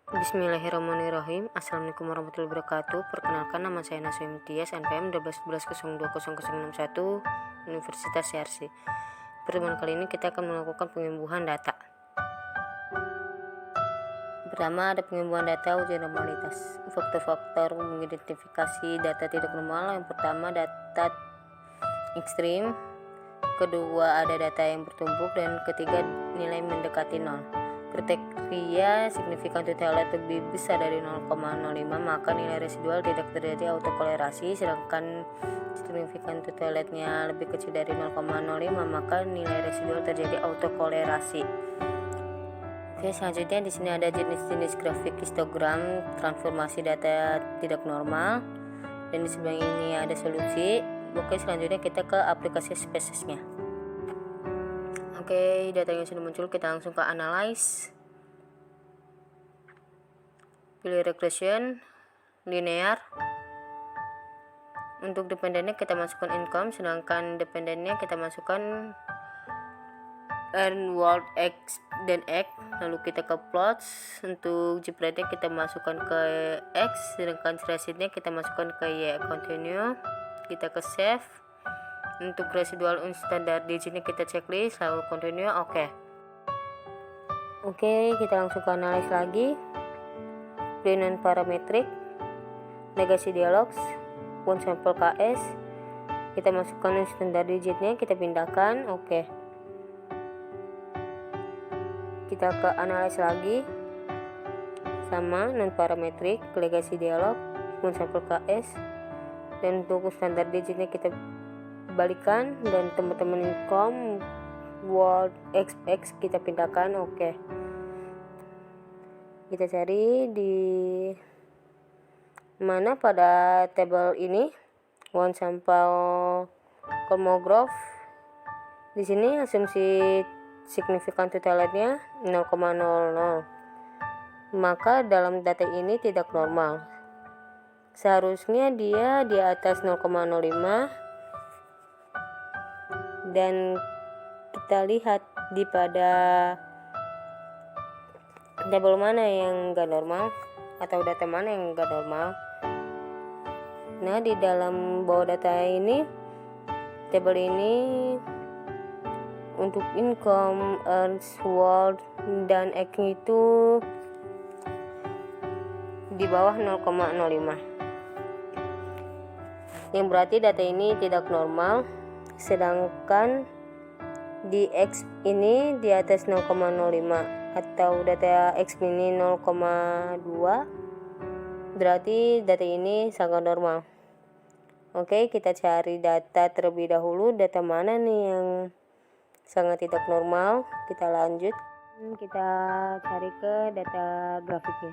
Bismillahirrahmanirrahim. Assalamualaikum warahmatullahi wabarakatuh. Perkenalkan, nama saya Naswim Tias, NPM 1211020061, Universitas Syarsi. Pertemuan kali ini kita akan melakukan penyembuhan data. Pertama, ada penyembuhan data uji normalitas. Faktor-faktor mengidentifikasi data tidak normal. Yang pertama, data ekstrim. Kedua, ada data yang bertumpuk. Dan ketiga, nilai mendekati 0. Kriteria signifikan totalet lebih besar dari 0,05, maka nilai residual tidak terjadi autokolerasi. Sedangkan signifikan totaletnya lebih kecil dari 0,05, maka nilai residual terjadi autokolerasi. Oke, selanjutnya di sini ada jenis-jenis grafik histogram transformasi data tidak normal, dan di sebelah ini ada solusi. Oke, selanjutnya kita ke aplikasi spesiesnya. Oke, data yang sudah muncul, kita langsung ke analyze. Pilih regression, linear. Untuk dependennya kita masukkan income, sedangkan dependennya kita masukkan earn, world, x, dan x. Lalu kita ke plots. Untuk jepretnya kita masukkan ke x, sedangkan spreadsheetnya kita masukkan ke y. Continue, kita ke save. Untuk residual standard digitnya kita checklist, lalu continue. Oke, kita langsung ke analyze lagi. Print non parametric, legacy dialogs, one sample KS. Kita masukkan standard digitnya, kita pindahkan. Kita ke analyze lagi, sama non parametric, legacy dialog, one sample KS. Dan untuk standard digitnya kita balikan, dan teman-teman income, world, xx kita pindahkan. Kita cari di mana pada tabel ini, one sample cosmograph. Di sini asumsi signifikan totaletnya 0,00, maka dalam data ini tidak normal. Seharusnya dia di atas 0,05, dan kita lihat di pada tabel mana yang gak normal atau data mana yang gak normal. Nah, di dalam bawah data ini, tabel ini untuk income, earns, world, dan x itu di bawah 0,05, yang berarti data ini tidak normal. Sedangkan di x ini di atas 0,05 atau data x ini 0,2, berarti data ini sangat normal. Oke, kita cari data terlebih dahulu. Data mana nih yang sangat tidak normal? Kita lanjut, kita cari ke data grafiknya.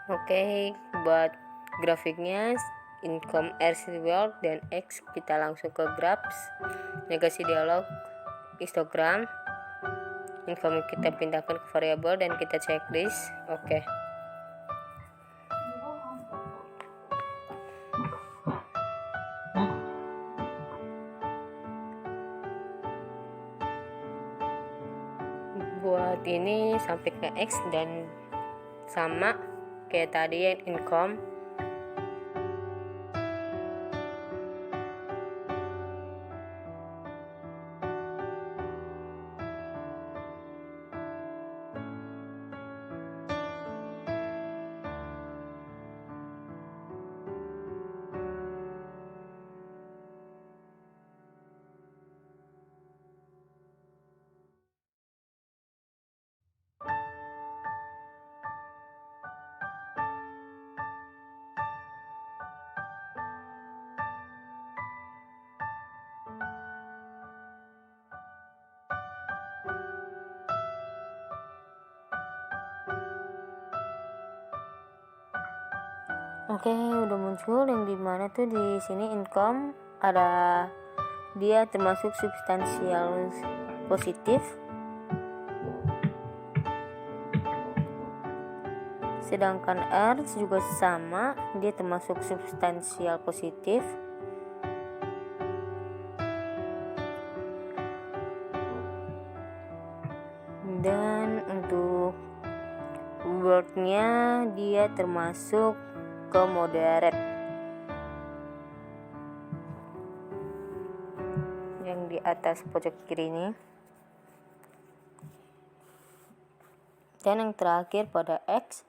Oke, buat grafiknya income, earns, world, dan x, kita langsung ke graphs, legacy dialog, histogram. Income kita pindahkan ke variabel dan kita checklist. Buat ini sampai ke x dan sama kayak tadi yang income. Oke, udah muncul yang dimana tuh di sini income ada, dia termasuk substansial positif. Sedangkan earns juga sama, dia termasuk substansial positif. Dan untuk wordnya dia termasuk ke moderate yang di atas pojok kiri ini. Dan yang terakhir pada X,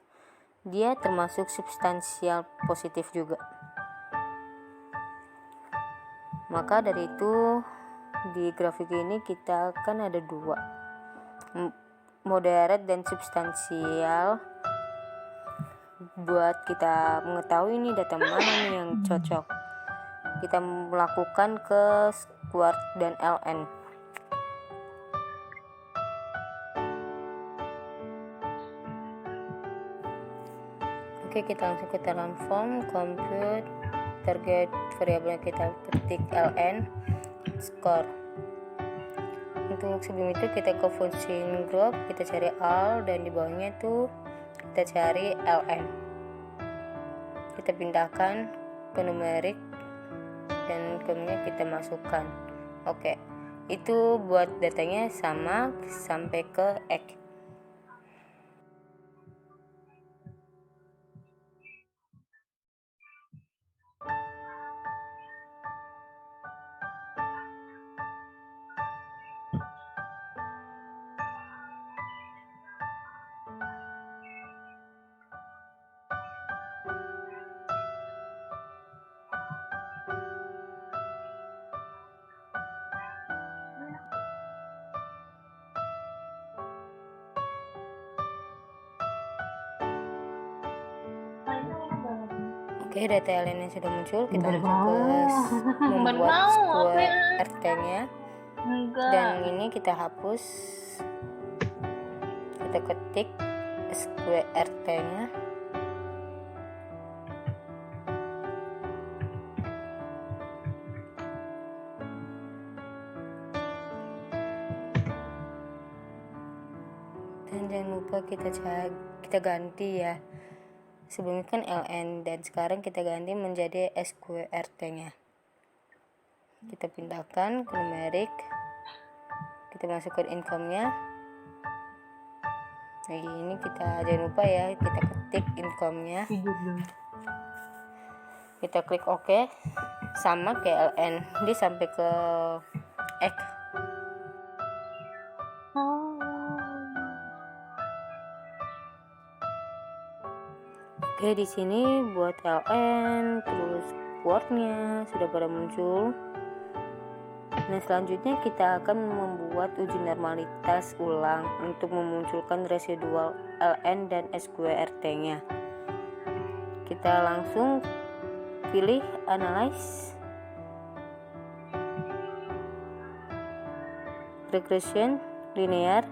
dia termasuk substansial positif juga. Maka dari itu di grafik ini kita kan ada dua, moderate dan substansial. Buat kita mengetahui ini data mana nih yang cocok, kita melakukan ke square dan ln. Oke, kita langsung ke dalam form compute target variabel yang kita ketik ln score. Untuk sebelum itu kita ke function group, kita cari all, dan di bawahnya itu kita cari ln. Kita pindahkan ke numerik dan kemudian kita masukkan. Oke, itu buat datanya sama sampai ke X. Oke, data ln yang sudah muncul, kita langsung ke membuat square RT-nya. Dan ini kita hapus, kita ketik square RT-nya. Dan jangan lupa kita ganti ya. Sebelumnya kan ln dan sekarang kita ganti menjadi sqrt-nya. Kita pindahkan ke numerik, kita masukkan income-nya. Nah, ini kita jangan lupa ya, kita ketik income-nya. Kita klik OK, sama kayak ln, dia sampai ke X. Oke, di sini buat ln, terus wordnya sudah pada muncul. Nah, selanjutnya kita akan membuat uji normalitas ulang untuk memunculkan residual ln dan sqrt-nya. Kita langsung pilih analyze, regression, linear,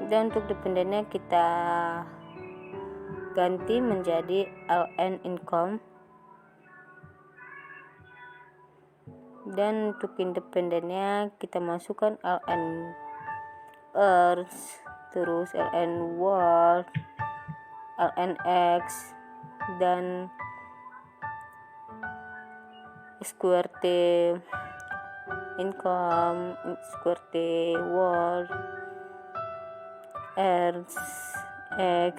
dan untuk dependennya kita ganti menjadi ln income, dan untuk independennya kita masukkan ln earth, terus ln world, ln x, dan sqrt income, sqrt world, earth, x.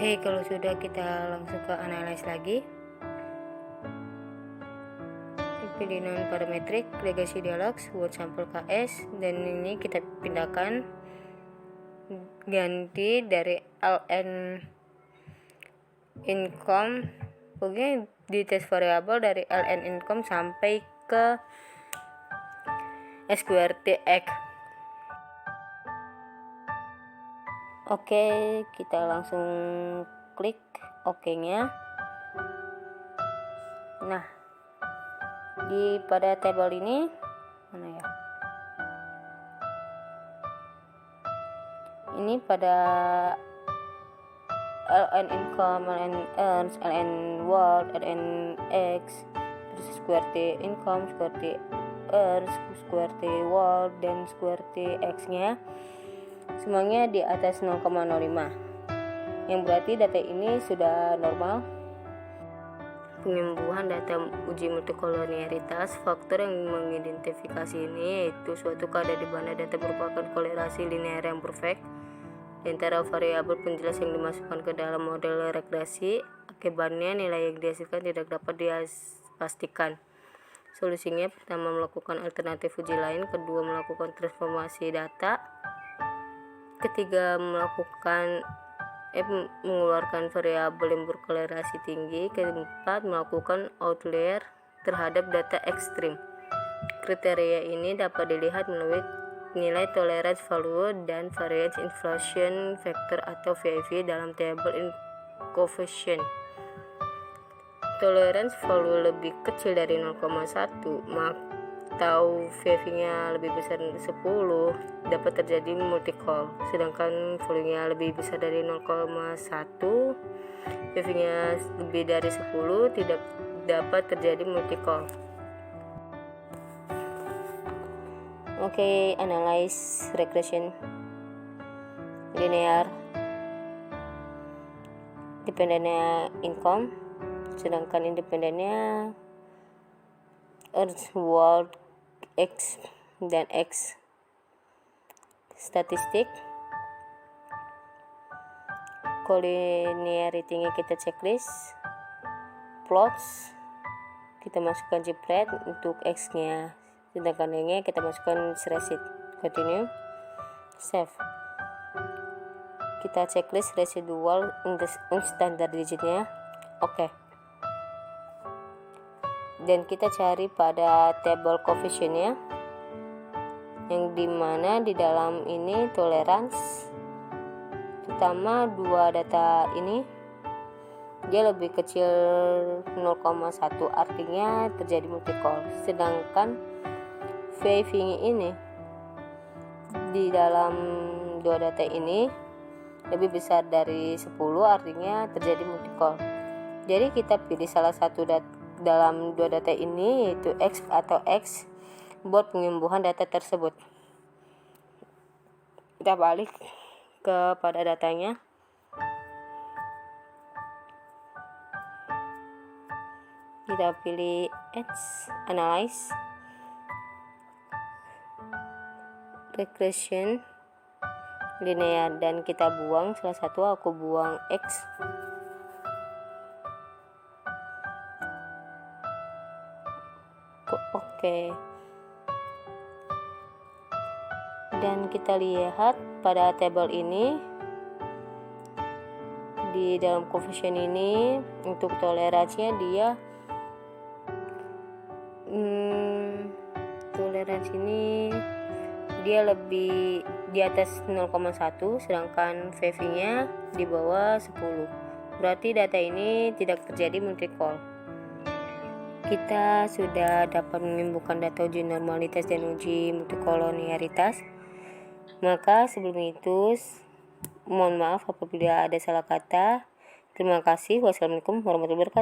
Oke, kalau sudah kita langsung ke analyze lagi. Pilih non parametric, legacy dialogs, word sample KS, dan ini kita pindahkan ganti dari ln income, pokoknya di test variable dari ln income sampai ke sqrtx. Oke, kita langsung klik OK-nya. Nah, pada tabel ini mana ya? Ini pada ln income, ln earns, ln world, ln x, terus square t income, square t earns, square t world, dan square t x nya semuanya di atas 0,05, yang berarti data ini sudah normal. Penyembuhan data uji multikolonialitas. Faktor yang mengidentifikasi ini yaitu suatu keadaan di mana data merupakan kolerasi linear yang perfect di antara variabel penjelas yang dimasukkan ke dalam model regresi. Akibatnya nilai yang dihasilkan tidak dapat dipastikan. Solusinya, pertama, melakukan alternatif uji lain, kedua, melakukan transformasi data, ketiga, mengeluarkan variabel yang berkolerasi tinggi, keempat, melakukan outlier terhadap data ekstrim. Kriteria ini dapat dilihat melalui nilai tolerance value dan variance inflation factor atau VIV dalam tabel coefficient. Tolerance value lebih kecil dari 0,1 atau VIV-nya lebih besar dari 10 dapat terjadi multicall, sedangkan value-nya lebih besar dari 0,1, VIV-nya lebih dari 10 tidak dapat terjadi multicall. Oke, analyze regression. Linear dependennya income, sedangkan independennya earth, world, x dan x. Statistik collinearity-nya kita checklist, plots kita masukkan jepret untuk x nya, sedangkan y-nya kita masukkan spreadsheet. Continue, save. Kita checklist residual standard digitnya, oke. Dan kita cari pada table coefficient-nya, yang dimana di dalam ini tolerance, terutama dua data ini dia lebih kecil 0,1, artinya terjadi multicall, sedangkan VIV-nya ini di dalam dua data ini lebih besar dari 10, artinya terjadi multicall. Jadi kita pilih salah satu dalam dua data ini, yaitu X atau X, buat penyembuhan data tersebut. Kita balik kepada datanya. Kita pilih X, analyze, regression, linear, dan kita buang salah satu. Aku buang X. Oke. Dan kita lihat pada tabel ini, di dalam coefficient ini untuk toleransinya dia toleransi ini dia lebih di atas 0,1, sedangkan VIV-nya di bawah 10. Berarti data ini tidak terjadi multicall. Kita sudah dapat menyembuhkan data uji normalitas dan uji multikolonialitas. Maka sebelum itu, mohon maaf apabila ada salah kata. Terima kasih. Wassalamualaikum warahmatullahi wabarakatuh.